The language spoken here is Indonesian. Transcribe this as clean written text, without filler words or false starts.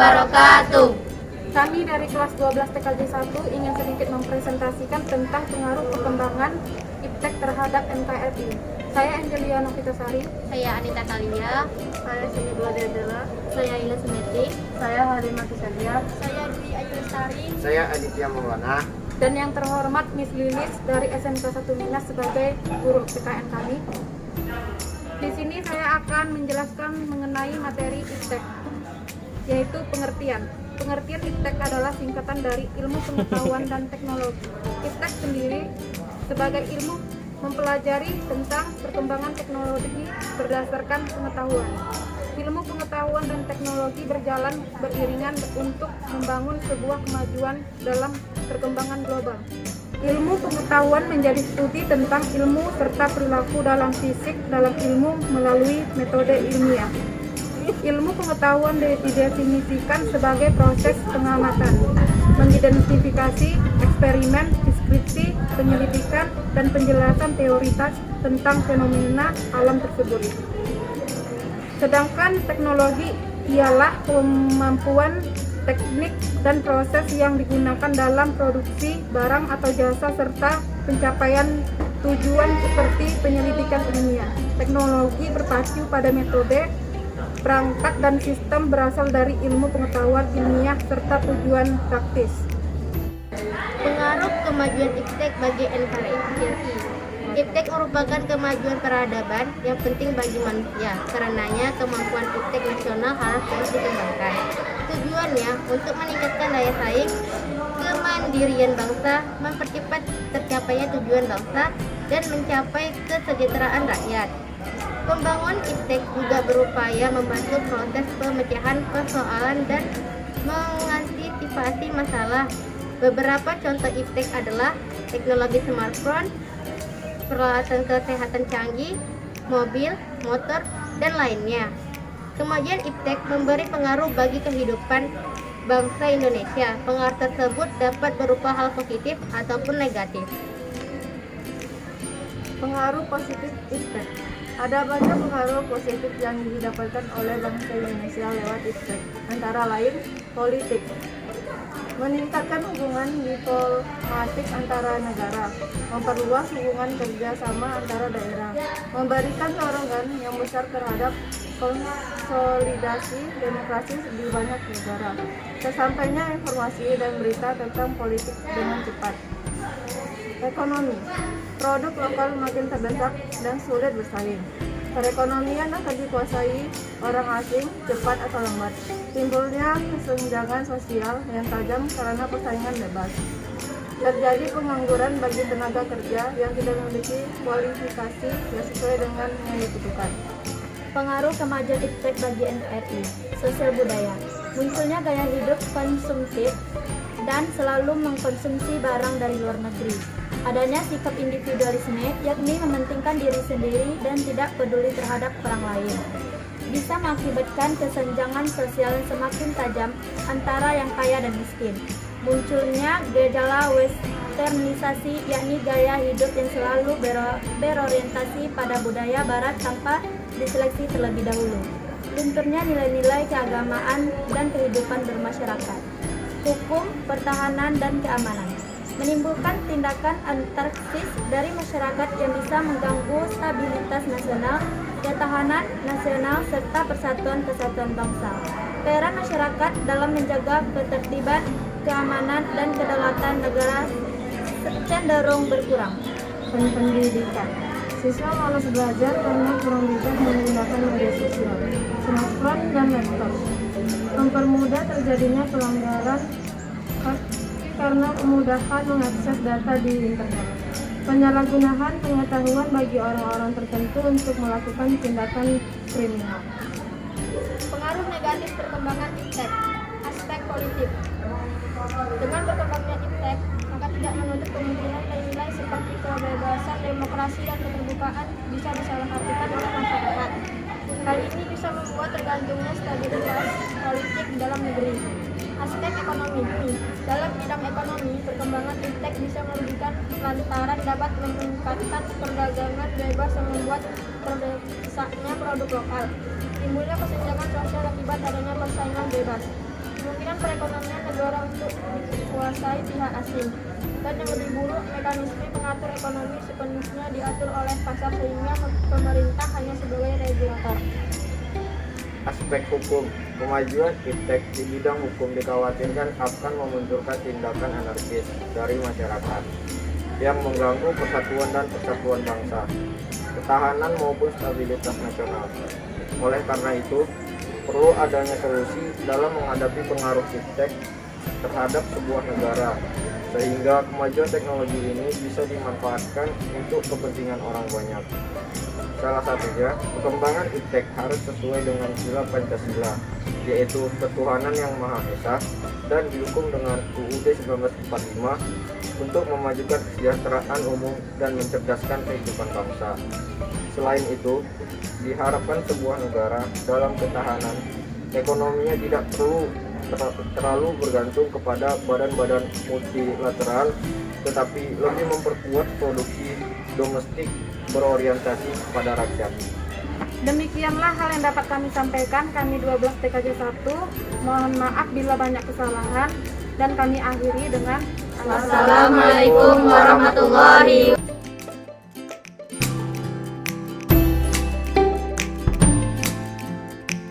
wabarakatuh. Kami dari kelas 12 TKJ 1 ingin sedikit mempresentasikan tentang pengaruh perkembangan iptek terhadap NKRI. Saya Angelia Novitasari. Saya Anita Kalia. Saya Sinibla Dedela. Saya Ila Sumeti. Saya Halimah Tisadia. Saya Dwi Ayu Lestari. Saya Aditya Maulana. Dan yang terhormat Miss Lilis dari SMK 1 Minas sebagai guru PKN kami. Di sini saya akan menjelaskan mengenai materi iptek, yaitu pengertian. Pengertian iptek adalah singkatan dari ilmu pengetahuan dan teknologi. Iptek sendiri sebagai ilmu mempelajari tentang perkembangan teknologi berdasarkan pengetahuan. Ilmu pengetahuan dan teknologi berjalan beriringan untuk membangun sebuah kemajuan dalam perkembangan global. Ilmu pengetahuan menjadi studi tentang ilmu serta perilaku dalam fisik dalam ilmu melalui metode ilmiah. Ilmu pengetahuan didefinisikan sebagai proses pengamatan, mengidentifikasi, eksperimen, deskripsi, penyelidikan, dan penjelasan teoritis tentang fenomena alam tersebut. Sedangkan teknologi ialah kemampuan teknik dan proses yang digunakan dalam produksi barang atau jasa serta pencapaian tujuan seperti penyelidikan ilmiah. Teknologi berpacu pada metode, perangkat, dan sistem berasal dari ilmu pengetahuan ilmiah serta tujuan praktis. Pengaruh kemajuan iptek bagi NKRI. Iptek merupakan kemajuan peradaban yang penting bagi manusia. Karenanya kemampuan iptek nasional harus terus dikembangkan. Tujuannya untuk meningkatkan daya saing, kemandirian bangsa, mempercepat tercapainya tujuan bangsa, dan mencapai kesejahteraan rakyat. Pembangunan iptek juga berupaya membantu proses pemecahan persoalan dan mengantisipasi masalah. Beberapa contoh iptek adalah teknologi smartphone, peralatan kesehatan canggih, mobil, motor, dan lainnya. Kemajuan iptek memberi pengaruh bagi kehidupan bangsa Indonesia. Pengaruh tersebut dapat berupa hal positif ataupun negatif. Pengaruh positif iptek. Ada banyak pengaruh positif yang didapatkan oleh bangsa Indonesia lewat iptek, antara lain politik, meningkatkan hubungan diplomatik antara negara, memperluas hubungan kerjasama antara daerah, memberikan dorongan yang besar terhadap konsolidasi demokrasi di banyak negara, sesampainya informasi dan berita tentang politik dengan cepat. Ekonomi, produk lokal makin terdesak dan sulit bersaing. Perekonomian akan dikuasai orang asing cepat atau lambat. Timbulnya kesenjangan sosial yang tajam karena persaingan bebas. Terjadi pengangguran bagi tenaga kerja yang tidak memiliki kualifikasi yang sesuai dengan yang dibutuhkan. Pengaruh kemajuan iptek bagi NKRI. Sosial budaya. Munculnya gaya hidup konsumtif dan selalu mengkonsumsi barang dari luar negeri. Adanya sikap individualisme, yakni mementingkan diri sendiri dan tidak peduli terhadap orang lain, bisa mengakibatkan kesenjangan sosial semakin tajam antara yang kaya dan miskin. Munculnya gejala westernisasi, yakni gaya hidup yang selalu berorientasi pada budaya barat tanpa diseleksi terlebih dahulu. Lunturnya nilai-nilai keagamaan dan kehidupan bermasyarakat. Hukum, pertahanan, dan keamanan menimbulkan tindakan anarkis dari masyarakat yang bisa mengganggu stabilitas nasional, ketahanan nasional, serta persatuan kesatuan bangsa. Peran masyarakat dalam menjaga ketertiban, keamanan, dan kedaulatan negara cenderung berkurang. Pendidikan. Siswa malas belajar karena kurang bijak menggunakan media sosial, smartphone, dan laptop. Mempermudah terjadinya pelanggaran hak karena kemudahan mengakses data di internet. Penyalahgunaan pengetahuan bagi orang-orang tertentu untuk melakukan tindakan kriminal. Pengaruh negatif perkembangan iptek. Aspek politik. Dengan berkembangnya iptek, maka tidak menutup kemungkinan nilai-nilai seperti kebebasan, demokrasi, dan keterbukaan bisa disalahartikan oleh masyarakat. Hal ini bisa membuat tergantungnya stabilitas politik dalam negeri. Aspek ekonomi. Dalam bidang ekonomi, perkembangan iptek bisa merugikan lantaran dapat meningkatkan perdagangan bebas yang membuat terdesaknya produk lokal. Timbulnya kesenjangan sosial akibat adanya persaingan bebas. kemungkinan perekonomian negara untuk dikuasai pihak asing. Dan yang lebih buruk, mekanisme pengatur ekonomi sepenuhnya diatur oleh pasar sehingga pemerintah hanya sebagai regulator. Aspek hukum, kemajuan iptek di bidang hukum dikhawatirkan akan memunculkan tindakan anarkis dari masyarakat yang mengganggu persatuan dan persatuan bangsa, ketahanan maupun stabilitas nasional. Oleh karena itu, perlu adanya solusi dalam menghadapi pengaruh iptek terhadap sebuah negara, sehingga kemajuan teknologi ini bisa dimanfaatkan untuk kepentingan orang banyak. Salah satunya, perkembangan iptek harus sesuai dengan sila Pancasila, yaitu ketuhanan yang Maha Esa, dan didukung dengan UUD 1945 untuk memajukan kesejahteraan umum dan mencerdaskan kehidupan bangsa. Selain itu, diharapkan sebuah negara dalam ketahanan ekonominya tidak perlu terlalu bergantung kepada badan-badan multilateral, tetapi lebih memperkuat produksi domestik berorientasi kepada rakyat. Demikianlah hal yang dapat kami sampaikan, kami 12 TKJ 1. Mohon maaf bila banyak kesalahan, dan kami akhiri dengan Wassalamualaikum warahmatullahi wabarakatuh.